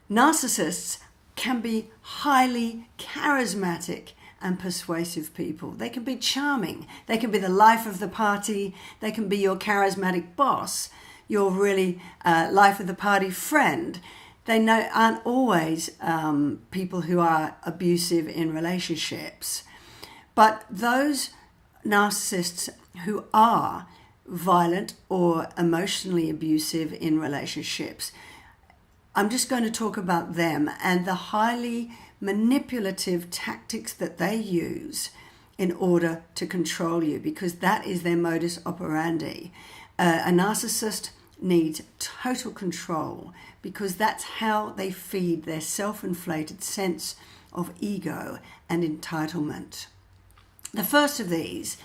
Narcissists can be highly charismatic and persuasive people. They can be charming. They can be the life of the party. They can be your charismatic boss, your really life of the party friend. They aren't always people who are abusive in relationships. But those narcissists who are violent or emotionally abusive in relationships, I'm just going to talk about them and the highly manipulative tactics that they use in order to control you, because that is their modus operandi. A narcissist needs total control because that's how they feed their self-inflated sense of ego and entitlement. The first of these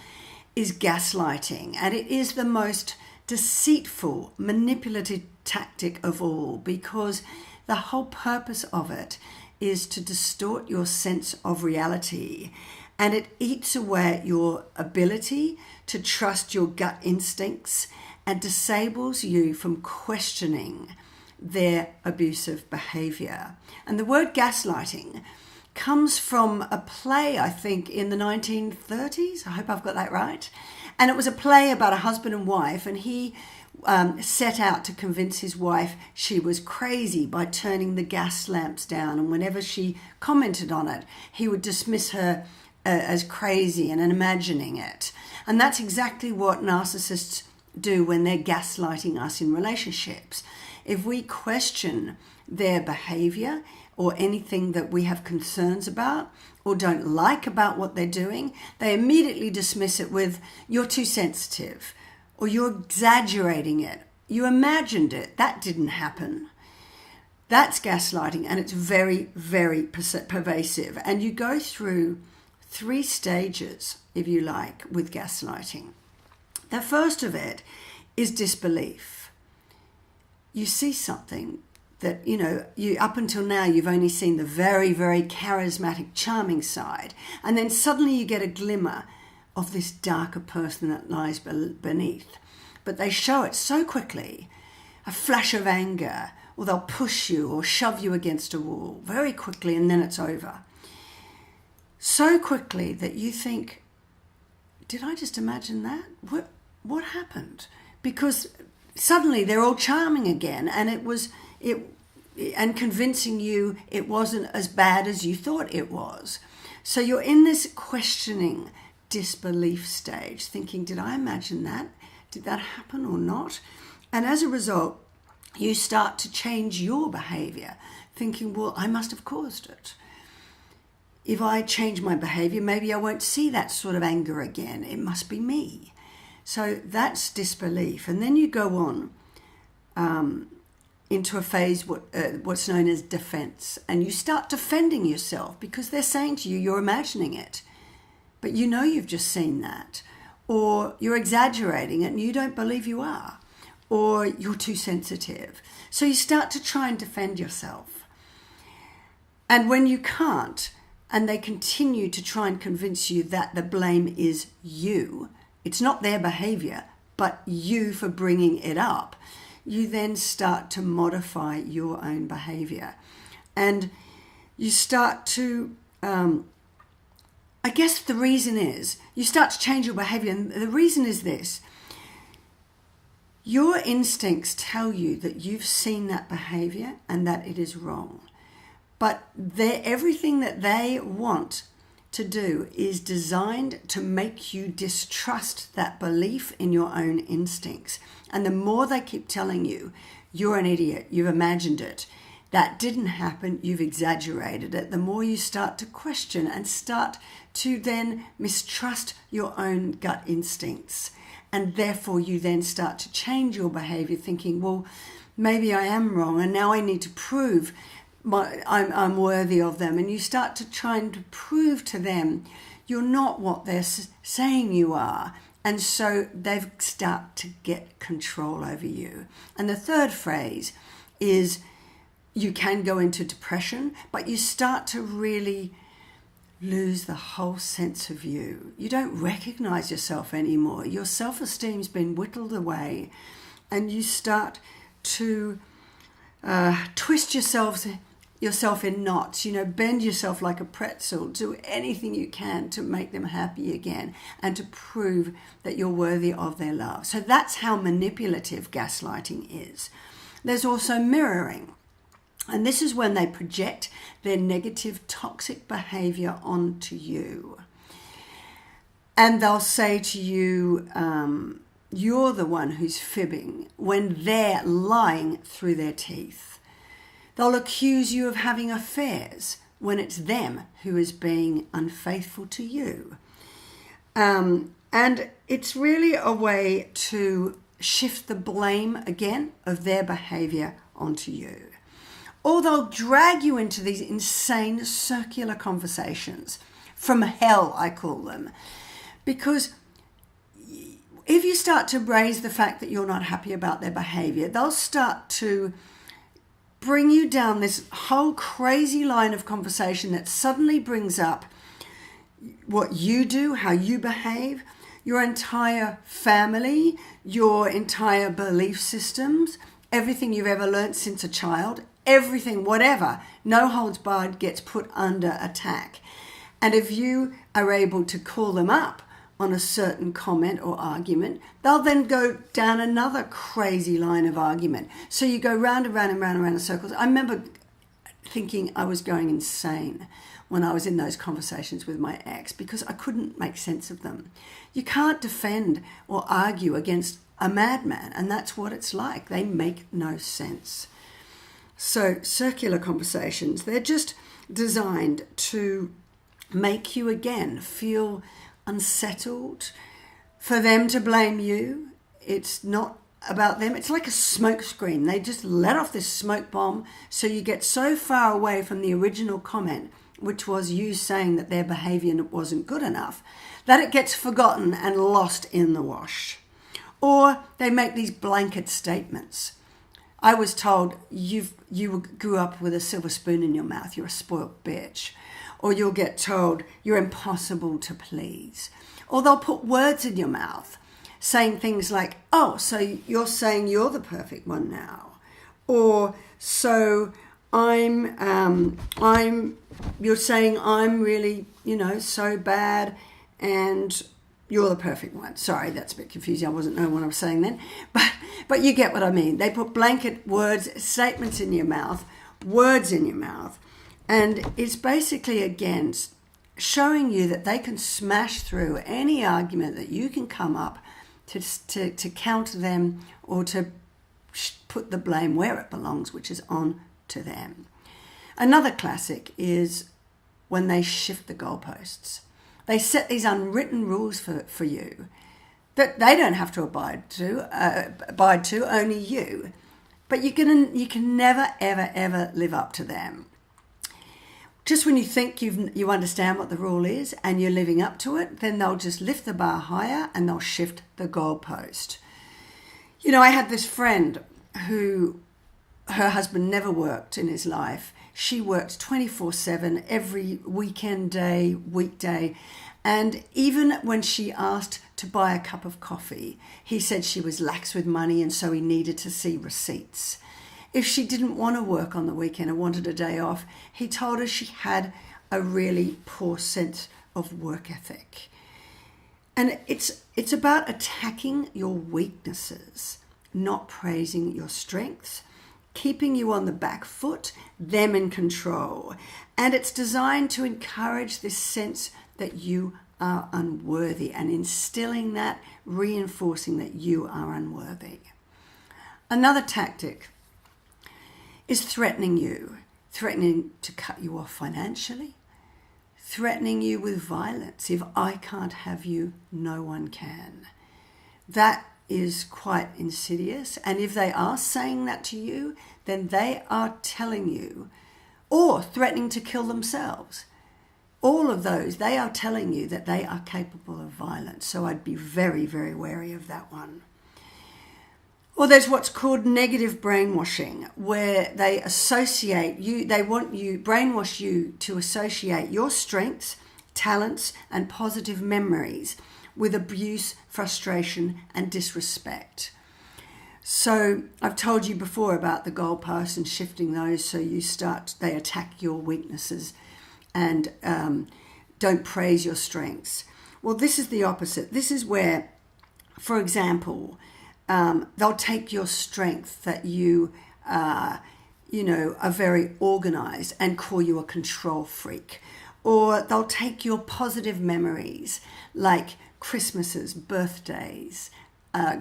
is gaslighting, and it is the most deceitful, manipulative tactic of all, because the whole purpose of it is to distort your sense of reality, and it eats away at your ability to trust your gut instincts and disables you from questioning their abusive behavior. And the word gaslighting comes from a play, I think, in the 1930s. I hope I've got that right. And it was a play about a husband and wife, and he set out to convince his wife she was crazy by turning the gas lamps down. And whenever she commented on it, he would dismiss her as crazy and imagining it. And that's exactly what narcissists do when they're gaslighting us in relationships. If we question their behavior or anything that we have concerns about or don't like about what they're doing, they immediately dismiss it with, "You're too sensitive," or "You're exaggerating it," "You imagined it, that didn't happen." That's gaslighting, and it's very, very pervasive. And you go through 3 stages, if you like, with gaslighting. The first of it is disbelief. You see something that, you up until now, you've only seen the very, very charismatic, charming side. And then suddenly you get a glimmer of this darker person that lies beneath. But they show it so quickly, a flash of anger, or they'll push you or shove you against a wall very quickly, and then it's over. So quickly that you think, did I just imagine that? What happened? Because suddenly they're all charming again, and and convincing you it wasn't as bad as you thought it was. So you're in this questioning disbelief stage, thinking, did I imagine that? Did that happen or not? And as a result, you start to change your behavior, thinking, well, I must have caused it. If I change my behavior, maybe I won't see that sort of anger again. It must be me. So that's disbelief. And then you go on into a phase, what's known as defense. And you start defending yourself because they're saying to you, you're imagining it. But you know you've just seen that. Or you're exaggerating it and you don't believe you are. Or you're too sensitive. So you start to try and defend yourself. And when you can't, and they continue to try and convince you that the blame is you, it's not their behavior, but you for bringing it up, you then start to modify your own behavior. And you start to, I guess the reason is, you start to change your behavior. And the reason is this: your instincts tell you that you've seen that behavior and that it is wrong. But everything that they want to do is designed to make you distrust that belief in your own instincts. And the more they keep telling you, you're an idiot, you've imagined it, that didn't happen, you've exaggerated it, the more you start to question and start to then mistrust your own gut instincts. And therefore you then start to change your behavior, thinking, well, maybe I am wrong, and now I need to prove I'm worthy of them. And you start to try and prove to them you're not what they're saying you are. And so they start to get control over you. And the third phase is you can go into depression, but you start to really lose the whole sense of you. You don't recognize yourself anymore. Your self-esteem's been whittled away, and you start to twist yourselves yourself in knots, bend yourself like a pretzel, do anything you can to make them happy again and to prove that you're worthy of their love. So that's how manipulative gaslighting is. There's also mirroring. And this is when they project their negative, toxic behavior onto you. And they'll say to you, you're the one who's fibbing when they're lying through their teeth. They'll accuse you of having affairs when it's them who is being unfaithful to you. And it's really a way to shift the blame again of their behavior onto you. Or they'll drag you into these insane circular conversations from hell, I call them. Because if you start to raise the fact that you're not happy about their behavior, they'll start to bring you down this whole crazy line of conversation that suddenly brings up what you do, how you behave, your entire family, your entire belief systems, everything you've ever learned since a child, everything, whatever, no holds barred, gets put under attack. And if you are able to call them up on a certain comment or argument, they'll then go down another crazy line of argument. So you go round and round and round and round in circles. I remember thinking I was going insane when I was in those conversations with my ex because I couldn't make sense of them. You can't defend or argue against a madman, and that's what it's like. They make no sense. So circular conversations, they're just designed to make you again feel unsettled, for them to blame you. It's not about them. It's like a smoke screen. They just let off this smoke bomb so you get so far away from the original comment, which was you saying that their behavior wasn't good enough, that it gets forgotten and lost in the wash. Or they make these blanket statements. I was told you grew up with a silver spoon in your mouth, you're a spoiled bitch. Or you'll get told you're impossible to please. Or they'll put words in your mouth saying things like, oh, so you're saying you're the perfect one now. Or so you're saying I'm really, so bad and you're the perfect one. Sorry, that's a bit confusing. I wasn't knowing what I was saying then. But you get what I mean. They put blanket words, statements in your mouth, words in your mouth. And it's basically, again, showing you that they can smash through any argument that you can come up to counter them or to put the blame where it belongs, which is on to them. Another classic is when they shift the goalposts. They set these unwritten rules for you that they don't have to abide to, only you. But you can never, ever, ever live up to them. Just when you think you understand what the rule is and you're living up to it, then they'll just lift the bar higher and they'll shift the goalpost. I had this friend who, her husband never worked in his life. She worked 24/7 every weekend day, weekday. And even when she asked to buy a cup of coffee, he said she was lax with money and so he needed to see receipts. If she didn't want to work on the weekend and wanted a day off, he told her she had a really poor sense of work ethic. And it's about attacking your weaknesses, not praising your strengths, keeping you on the back foot, them in control. And it's designed to encourage this sense that you are unworthy and instilling that, reinforcing that you are unworthy. Another tactic is threatening to cut you off financially, threatening you with violence. If I can't have you, no one can. That is quite insidious. And if they are saying that to you, then they are telling you, or threatening to kill themselves. All of those, they are telling you that they are capable of violence. So I'd be very, very wary of that one. Or there's what's called negative brainwashing, where they brainwash you to associate your strengths, talents, and positive memories with abuse, frustration, and disrespect. So I've told you before about the goalposts and shifting those, so they attack your weaknesses and don't praise your strengths. Well, this is the opposite. This is where, for example, they'll take your strength that you are very organized and call you a control freak. Or they'll take your positive memories like Christmases, birthdays,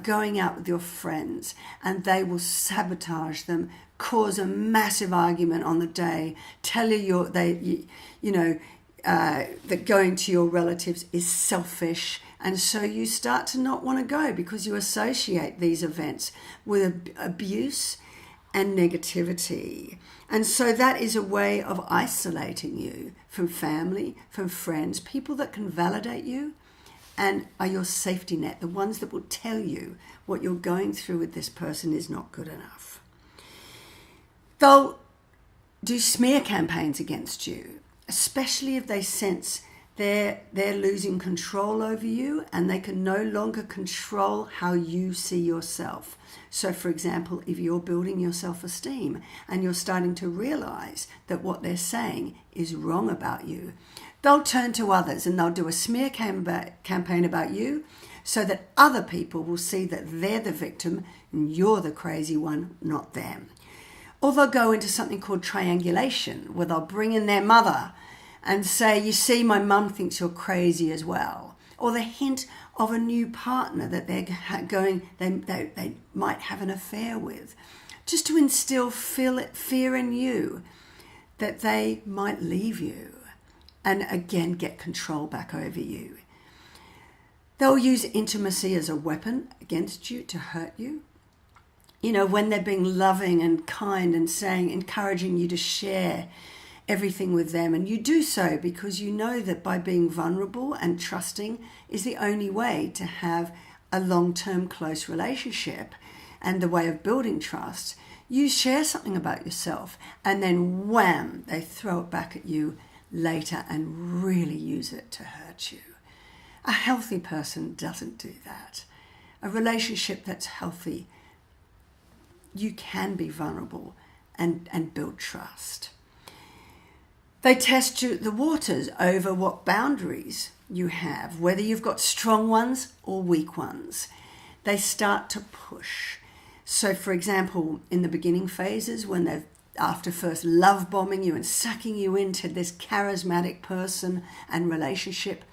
going out with your friends, and they will sabotage them, cause a massive argument on the day, tell you that going to your relatives is selfish, and so you start to not want to go because you associate these events with abuse and negativity. And so that is a way of isolating you from family, from friends, people that can validate you and are your safety net, the ones that will tell you what you're going through with this person is not good enough. They'll do smear campaigns against you, especially if they sense they're losing control over you and they can no longer control how you see yourself. So, for example, if you're building your self-esteem and you're starting to realize that what they're saying is wrong about you, they'll turn to others and they'll do a smear campaign about you so that other people will see that they're the victim and you're the crazy one, not them. Or they'll go into something called triangulation, where they'll bring in their mother and say, you see, my mum thinks you're crazy as well. Or the hint of a new partner that they might have an affair with, just to instill fear in you that they might leave you and again get control back over you. They'll use intimacy as a weapon against you to hurt you. When they're being loving and kind and encouraging you to share everything with them. And you do so because you know that by being vulnerable and trusting is the only way to have a long-term close relationship and the way of building trust. You share something about yourself and then wham, they throw it back at you later and really use it to hurt you. A healthy person doesn't do that. A relationship that's healthy, you can be vulnerable and build trust. They test the waters over what boundaries you have, whether you've got strong ones or weak ones. They start to push. So, for example, in the beginning phases, when they've after first love bombing you and sucking you into this charismatic person and relationship,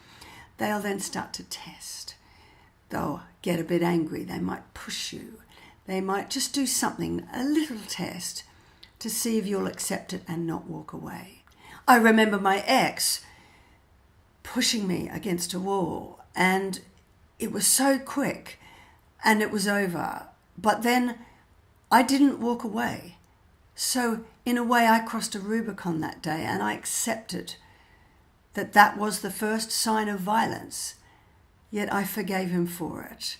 they'll then start to test. They'll get a bit angry. They might push you. They might just do something, a little test, to see if you'll accept it and not walk away. I remember my ex pushing me against a wall, and it was so quick and it was over. But then I didn't walk away. So in a way, I crossed a Rubicon that day and I accepted that was the first sign of violence, yet I forgave him for it.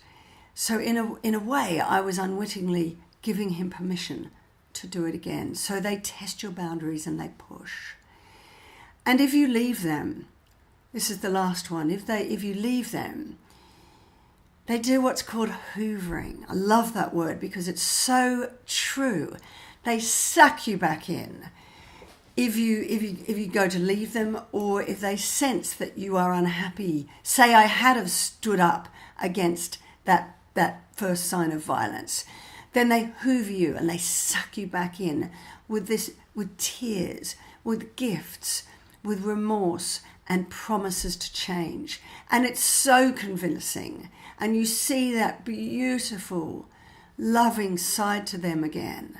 So in a way, I was unwittingly giving him permission to do it again. So they test your boundaries and they push. And if you leave them, this is the last one, if you leave them, they do what's called hoovering. I love that word because it's so true. They suck you back in. If you go to leave them, or if they sense that you are unhappy, say I had have stood up against that first sign of violence, then they hoover you and they suck you back in with tears, with gifts, with remorse and promises to change. And it's so convincing. And you see that beautiful, loving side to them again.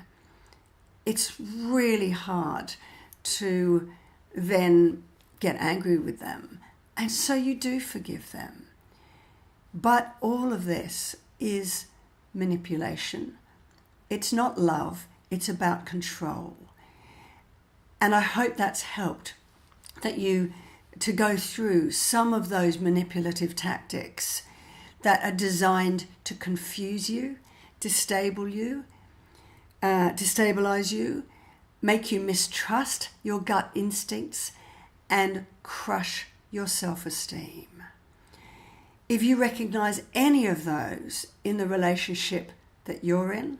It's really hard to then get angry with them. And so you do forgive them. But all of this is manipulation. It's not love. It's about control. And I hope that's helped to go through some of those manipulative tactics that are designed to confuse you, destabilize you, make you mistrust your gut instincts, and crush your self-esteem. If you recognize any of those in the relationship that you're in,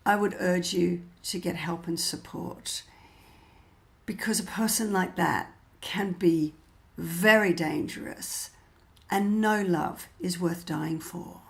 I would urge you to get help and support, because a person like that can be very dangerous, and no love is worth dying for.